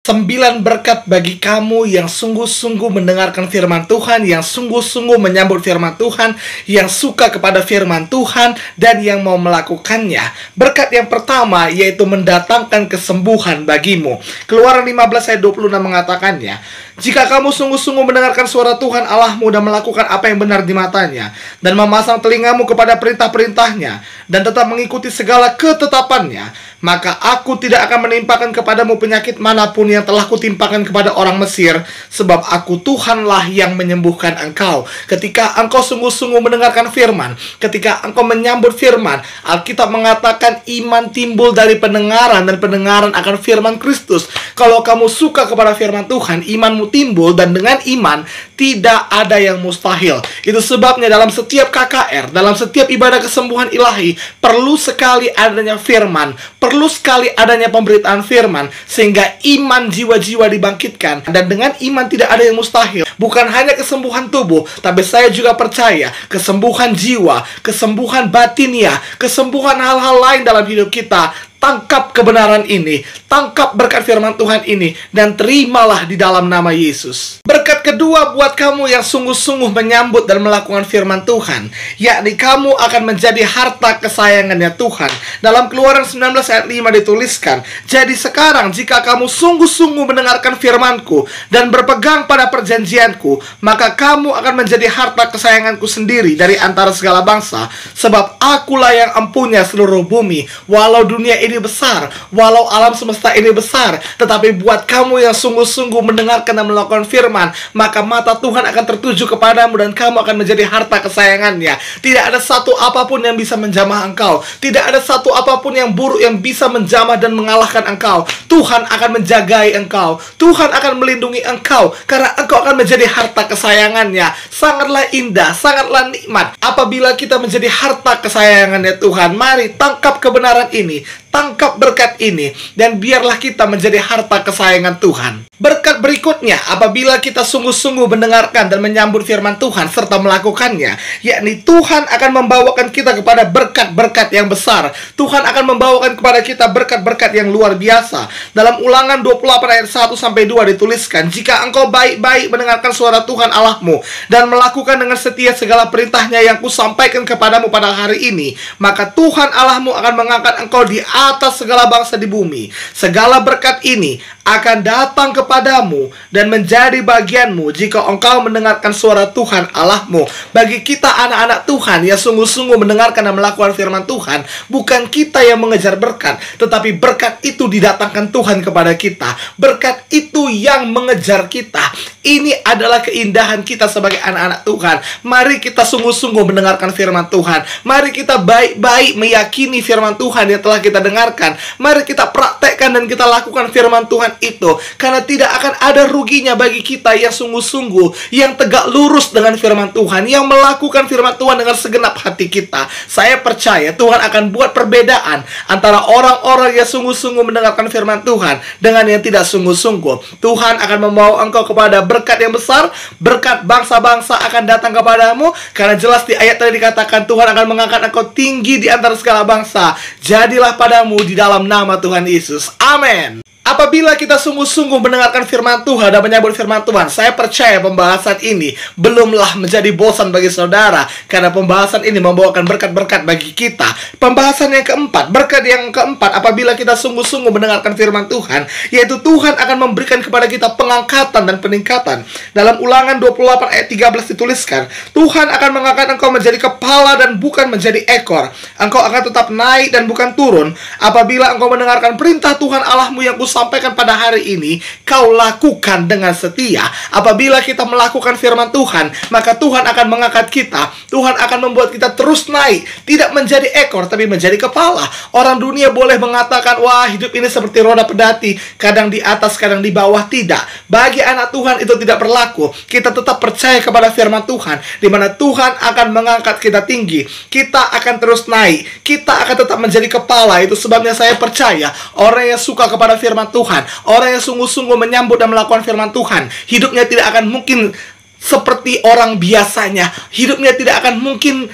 9 berkat bagi kamu yang sungguh-sungguh mendengarkan firman Tuhan, yang sungguh-sungguh menyambut firman Tuhan, yang suka kepada firman Tuhan, dan yang mau melakukannya. Berkat yang pertama yaitu mendatangkan kesembuhan bagimu. Keluaran 15 ayat 26 mengatakannya, jika kamu sungguh-sungguh mendengarkan suara Tuhan Allahmu dan melakukan apa yang benar di matanya, dan memasang telingamu kepada perintah-perintahnya, dan tetap mengikuti segala ketetapannya, maka aku tidak akan menimpakan kepadamu penyakit manapun yang telah kutimpakan kepada orang Mesir, sebab aku Tuhanlah yang menyembuhkan engkau. Ketika engkau sungguh-sungguh mendengarkan firman, ketika engkau menyambut firman, Alkitab mengatakan iman timbul dari pendengaran, dan pendengaran akan firman Kristus. Kalau kamu suka kepada firman Tuhan, imanmu timbul, dan dengan iman tidak ada yang mustahil. Itu sebabnya dalam setiap KKR, dalam setiap ibadah kesembuhan ilahi, perlu sekali adanya firman, perlu sekali adanya pemberitaan firman, sehingga iman jiwa-jiwa dibangkitkan. Dan dengan iman tidak ada yang mustahil. Bukan hanya kesembuhan tubuh, tapi saya juga percaya kesembuhan jiwa, kesembuhan batinia, kesembuhan hal-hal lain dalam hidup kita. Tangkap kebenaran ini, tangkap berkat firman Tuhan ini, dan terimalah di dalam nama Yesus. Berkat kedua buat kamu yang sungguh-sungguh menyambut dan melakukan firman Tuhan, yakni kamu akan menjadi harta kesayangannya Tuhan. Dalam Keluaran 19 ayat 5 dituliskan, jadi sekarang jika kamu sungguh-sungguh mendengarkan firman-Ku dan berpegang pada perjanjian-Ku, maka kamu akan menjadi harta kesayangan-Ku sendiri dari antara segala bangsa, sebab Akulah yang empunya seluruh bumi. Walau dunia ini besar, walau alam semesta ini besar, tetapi buat kamu yang sungguh-sungguh mendengarkan dan melakukan firman, maka mata Tuhan akan tertuju kepadamu dan kamu akan menjadi harta kesayangannya. Tidak ada satu apapun yang bisa menjamah engkau. Tidak ada satu apapun yang buruk yang bisa menjamah dan mengalahkan engkau. Tuhan akan menjagai engkau. Tuhan akan melindungi engkau, karena engkau akan menjadi harta kesayangannya. Sangatlah indah, sangatlah nikmat apabila kita menjadi harta kesayangannya Tuhan. Mari tangkap kebenaran ini, tangkap berkat ini, dan biarlah kita menjadi harta kesayangan Tuhan. Berkat berikutnya, apabila kita sungguh-sungguh mendengarkan dan menyambut firman Tuhan serta melakukannya, yakni Tuhan akan membawakan kita kepada berkat-berkat yang besar. Tuhan akan membawakan kepada kita berkat-berkat yang luar biasa. Dalam Ulangan 28 ayat 1-2 dituliskan, jika engkau baik-baik mendengarkan suara Tuhan Allahmu dan melakukan dengan setia segala perintahnya yang kusampaikan kepadamu pada hari ini, maka Tuhan Allahmu akan mengangkat engkau di atas segala bangsa di bumi. Segala berkat ini akan datang kepadamu dan menjadi bagianmu jika engkau mendengarkan suara Tuhan Allahmu. Bagi kita anak-anak Tuhan yang sungguh-sungguh mendengarkan dan melakukan firman Tuhan, bukan kita yang mengejar berkat, tetapi berkat itu didatangkan Tuhan kepada kita. Berkat itu yang mengejar kita. Ini adalah keindahan kita sebagai anak-anak Tuhan. Mari kita sungguh-sungguh mendengarkan firman Tuhan. Mari kita baik-baik meyakini firman Tuhan yang telah kita dengarkan. Mari kita praktekkan dan kita lakukan firman Tuhan itu, karena tidak akan ada ruginya bagi kita yang sungguh-sungguh, yang tegak lurus dengan firman Tuhan, yang melakukan firman Tuhan dengan segenap hati kita. Saya percaya Tuhan akan buat perbedaan antara orang-orang yang sungguh-sungguh mendengarkan firman Tuhan dengan yang tidak sungguh-sungguh. Tuhan akan membawa engkau kepada berkat yang besar. Berkat bangsa-bangsa akan datang kepadamu, karena jelas di ayat tadi dikatakan Tuhan akan mengangkat engkau tinggi di antara segala bangsa. Jadilah padamu di dalam nama Tuhan Yesus. Amin. Apabila kita sungguh-sungguh mendengarkan firman Tuhan dan menyambut firman Tuhan, saya percaya pembahasan ini belumlah menjadi bosan bagi saudara, karena pembahasan ini membawakan berkat-berkat bagi kita. Pembahasan yang keempat, berkat yang keempat, apabila kita sungguh-sungguh mendengarkan firman Tuhan, yaitu Tuhan akan memberikan kepada kita pengangkatan dan peningkatan. Dalam Ulangan 28 ayat 13 dituliskan, Tuhan akan mengangkat engkau menjadi kepala dan bukan menjadi ekor. Engkau akan tetap naik dan bukan turun. Apabila engkau mendengarkan perintah Tuhan Allahmu yang sampaikan pada hari ini, kau lakukan dengan setia. Apabila kita melakukan firman Tuhan, maka Tuhan akan mengangkat kita. Tuhan akan membuat kita terus naik, tidak menjadi ekor tapi menjadi kepala. Orang dunia boleh mengatakan, wah, hidup ini seperti roda pedati, kadang di atas, kadang di bawah. Tidak. Bagi anak Tuhan itu tidak berlaku. Kita tetap percaya kepada firman Tuhan, di mana Tuhan akan mengangkat kita tinggi. Kita akan terus naik. Kita akan tetap menjadi kepala. Itu sebabnya saya percaya orang yang suka kepada firman Tuhan, orang yang sungguh-sungguh menyambut dan melakukan firman Tuhan, hidupnya tidak akan mungkin seperti orang biasanya. Hidupnya tidak akan mungkin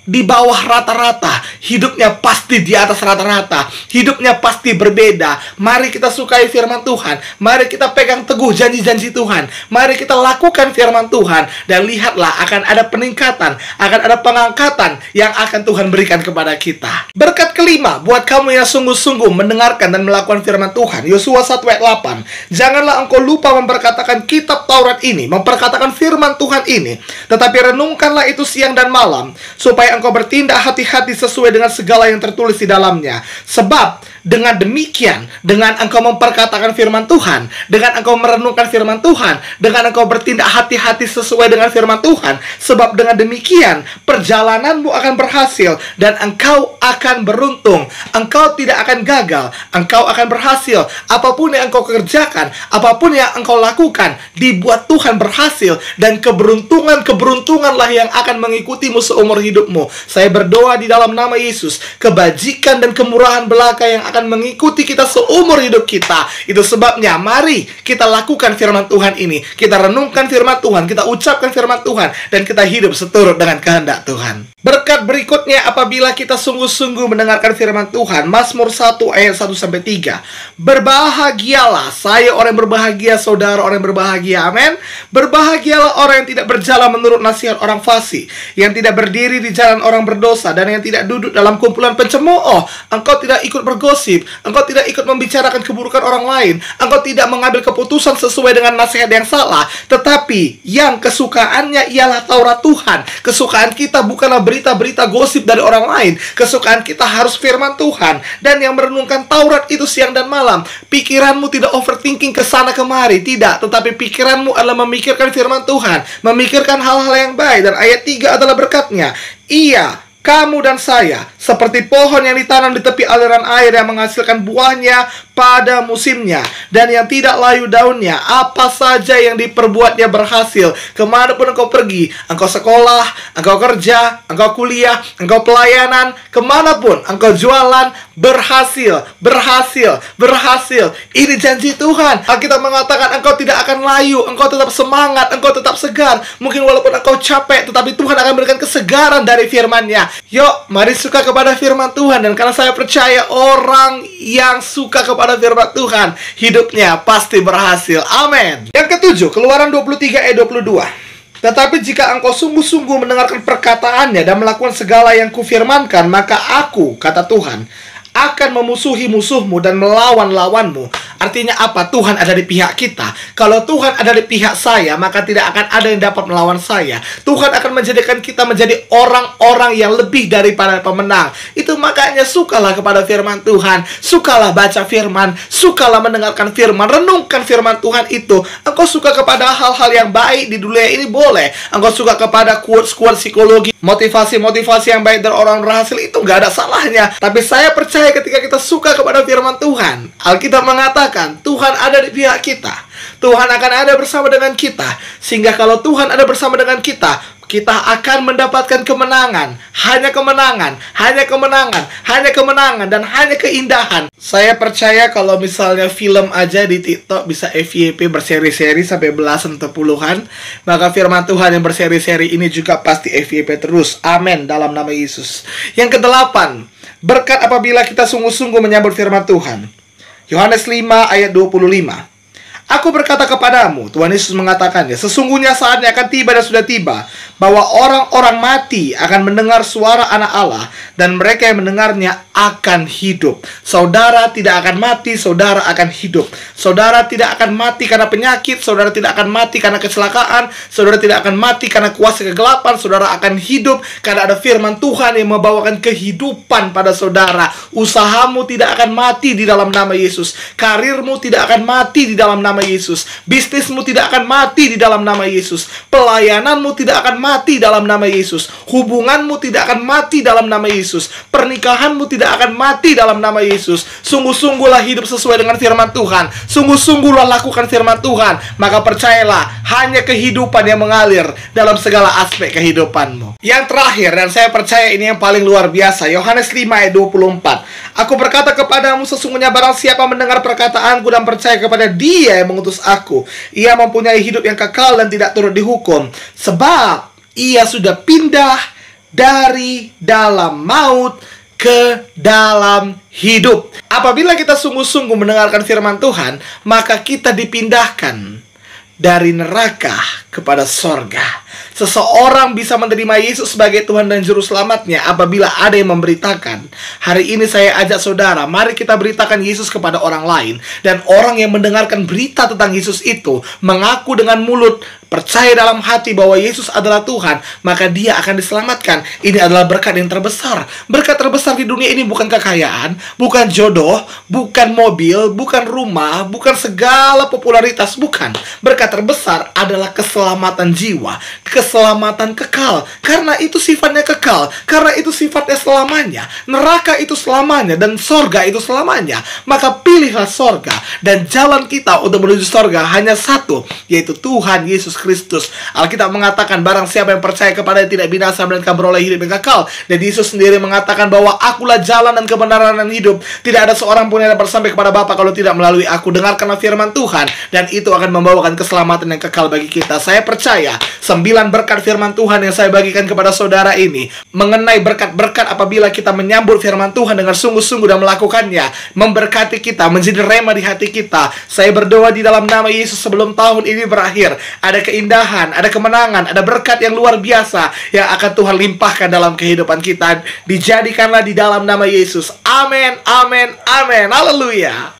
di bawah rata-rata, hidupnya pasti di atas rata-rata, hidupnya pasti berbeda. Mari kita sukai firman Tuhan, mari kita pegang teguh janji-janji Tuhan, mari kita lakukan firman Tuhan, dan lihatlah akan ada peningkatan, akan ada pengangkatan yang akan Tuhan berikan kepada kita. Berkat kelima, buat kamu yang sungguh-sungguh mendengarkan dan melakukan firman Tuhan, Yosua 1 ayat 8, janganlah engkau lupa memperkatakan kitab Taurat ini, memperkatakan firman Tuhan ini, tetapi renungkanlah itu siang dan malam, supaya engkau bertindak hati-hati sesuai dengan segala yang tertulis di dalamnya. Sebab dengan demikian, dengan engkau memperkatakan firman Tuhan, dengan engkau merenungkan firman Tuhan, dengan engkau bertindak hati-hati sesuai dengan firman Tuhan, sebab dengan demikian perjalananmu akan berhasil dan engkau akan beruntung. Engkau tidak akan gagal, engkau akan berhasil. Apapun yang engkau kerjakan, apapun yang engkau lakukan, dibuat Tuhan berhasil, dan keberuntunganlah yang akan mengikutimu seumur hidupmu. Saya berdoa di dalam nama Yesus, kebajikan dan kemurahan belaka yang akan mengikuti kita seumur hidup kita. Itu sebabnya mari kita lakukan firman Tuhan ini, kita renungkan firman Tuhan, kita ucapkan firman Tuhan, dan kita hidup seturut dengan kehendak Tuhan. Berkat berikutnya apabila kita sungguh-sungguh mendengarkan firman Tuhan, Mazmur 1 ayat 1-3. Berbahagialah, saya orang yang berbahagia, saudara orang yang berbahagia, amin. Berbahagialah orang yang tidak berjalan menurut nasihat orang fasik, yang tidak berdiri di jalan orang berdosa, dan yang tidak duduk dalam kumpulan pencemooh. Engkau tidak ikut bergosip, engkau tidak ikut membicarakan keburukan orang lain, engkau tidak mengambil keputusan sesuai dengan nasihat yang salah, tetapi yang kesukaannya ialah Taurat Tuhan. Kesukaan kita bukanlah berita-berita gosip dari orang lain, kesukaan kita harus firman Tuhan, dan yang merenungkan Taurat itu siang dan malam. Pikiranmu tidak overthinking ke sana kemari, tidak, tetapi pikiranmu adalah memikirkan firman Tuhan, memikirkan hal-hal yang baik. Dan ayat 3 adalah berkatnya, kamu dan saya seperti pohon yang ditanam di tepi aliran air, yang menghasilkan buahnya pada musimnya, dan yang tidak layu daunnya. Apa saja yang diperbuatnya berhasil. Kemanapun engkau pergi, engkau sekolah, engkau kerja, engkau kuliah, engkau pelayanan, kemanapun engkau jualan, berhasil. Ini janji Tuhan. Alkitab mengatakan engkau tidak akan layu, engkau tetap semangat, engkau tetap segar. Mungkin walaupun engkau capek, tetapi Tuhan akan memberikan kesegaran dari firman-Nya. Yuk, mari suka kepada firman Tuhan. Dan karena saya percaya orang yang suka kepada firman Tuhan, hidupnya pasti berhasil. Amin. Yang ketujuh, Keluaran 23 ayat 22. Tetapi jika engkau sungguh-sungguh mendengarkan perkataannya dan melakukan segala yang kufirmankan, maka aku, kata Tuhan, akan memusuhi musuhmu dan melawan lawanmu. Artinya apa? Tuhan ada di pihak kita. Kalau Tuhan ada di pihak saya, maka tidak akan ada yang dapat melawan saya. Tuhan akan menjadikan kita menjadi orang-orang yang lebih daripada pemenang. Itu makanya sukalah kepada firman Tuhan, sukalah baca firman, sukalah mendengarkan firman, renungkan firman Tuhan itu. Engkau suka kepada hal-hal yang baik di dunia ini, boleh. Engkau suka kepada quotes-quotes psikologi, motivasi-motivasi yang baik dari orang berhasil, itu nggak ada salahnya. Tapi saya percaya ketika kita suka kepada firman Tuhan, Alkitab mengatakan Tuhan ada di pihak kita. Tuhan akan ada bersama dengan kita. Sehingga kalau Tuhan ada bersama dengan kita, kita akan mendapatkan kemenangan. Hanya kemenangan, hanya kemenangan, hanya kemenangan, dan hanya keindahan. Saya percaya kalau misalnya film aja di TikTok bisa FYP berseri-seri sampai belasan atau puluhan, maka firman Tuhan yang berseri-seri ini juga pasti FYP terus. Amin, dalam nama Yesus. Yang kedelapan, berkat apabila kita sungguh-sungguh menyambut firman Tuhan. Yohanes 5 ayat 25. Aku berkata kepadamu, Tuhan Yesus mengatakannya, sesungguhnya saatnya akan tiba dan sudah tiba, bahwa orang-orang mati akan mendengar suara Anak Allah, dan mereka yang mendengarnya akan hidup. Saudara tidak akan mati, saudara akan hidup. Saudara tidak akan mati karena penyakit, saudara tidak akan mati karena kecelakaan, saudara tidak akan mati karena kuasa kegelapan, saudara akan hidup karena ada firman Tuhan yang membawakan kehidupan pada saudara. Usahamu tidak akan mati di dalam nama Yesus. Karirmu tidak akan mati di dalam nama Yesus. Bisnismu tidak akan mati di dalam nama Yesus. Pelayananmu tidak akan mati dalam nama Yesus. Hubunganmu tidak akan mati dalam nama Yesus. Pernikahanmu tidak akan mati dalam nama Yesus. Sungguh-sungguhlah hidup sesuai dengan firman Tuhan. Sungguh-sungguhlah lakukan firman Tuhan. Maka percayalah, hanya kehidupan yang mengalir dalam segala aspek kehidupanmu. Yang terakhir, dan saya percaya ini yang paling luar biasa, Yohanes 5 ayat 24. Aku berkata kepadamu, sesungguhnya barang siapa mendengar perkataanku dan percaya kepada Dia yang mengutus aku, ia mempunyai hidup yang kekal dan tidak turut dihukum, sebab ia sudah pindah dari dalam maut ke dalam hidup. Apabila kita sungguh-sungguh mendengarkan firman Tuhan, maka kita dipindahkan dari neraka kepada sorga. Seseorang bisa menerima Yesus sebagai Tuhan dan Juru Selamatnya apabila ada yang memberitakan. Hari ini saya ajak saudara, mari kita beritakan Yesus kepada orang lain. Dan orang yang mendengarkan berita tentang Yesus itu mengaku dengan mulut, percaya dalam hati bahwa Yesus adalah Tuhan, maka dia akan diselamatkan. Ini adalah berkat yang terbesar. Berkat terbesar di dunia ini bukan kekayaan, bukan jodoh, bukan mobil, bukan rumah, bukan segala popularitas, bukan. Berkat terbesar adalah keselamatan jiwa, keselamatan kekal. Karena itu sifatnya kekal, karena itu sifatnya selamanya. Neraka itu selamanya dan sorga itu selamanya. Maka pilihlah sorga, dan jalan kita untuk menuju sorga hanya satu, yaitu Tuhan Yesus Kristus. Alkitab mengatakan barang siapa yang percaya kepada Dia tidak binasa melainkan beroleh hidup yang kekal. Dan Yesus sendiri mengatakan bahwa akulah jalan dan kebenaran dan hidup. Tidak ada seorang pun yang dapat sampai kepada Bapa kalau tidak melalui aku. Dengarkanlah firman Tuhan, dan itu akan membawakan keselamatan yang kekal bagi kita. Saya percaya 9 berkat firman Tuhan yang saya bagikan kepada saudara ini mengenai berkat-berkat apabila kita menyambut firman Tuhan dengan sungguh-sungguh dan melakukannya, memberkati kita, menjadi rema di hati kita. Saya berdoa di dalam nama Yesus sebelum tahun ini berakhir, ada keindahan, ada kemenangan, ada berkat yang luar biasa yang akan Tuhan limpahkan dalam kehidupan kita. Dijadikanlah di dalam nama Yesus. Amin, amin, amin. Haleluya.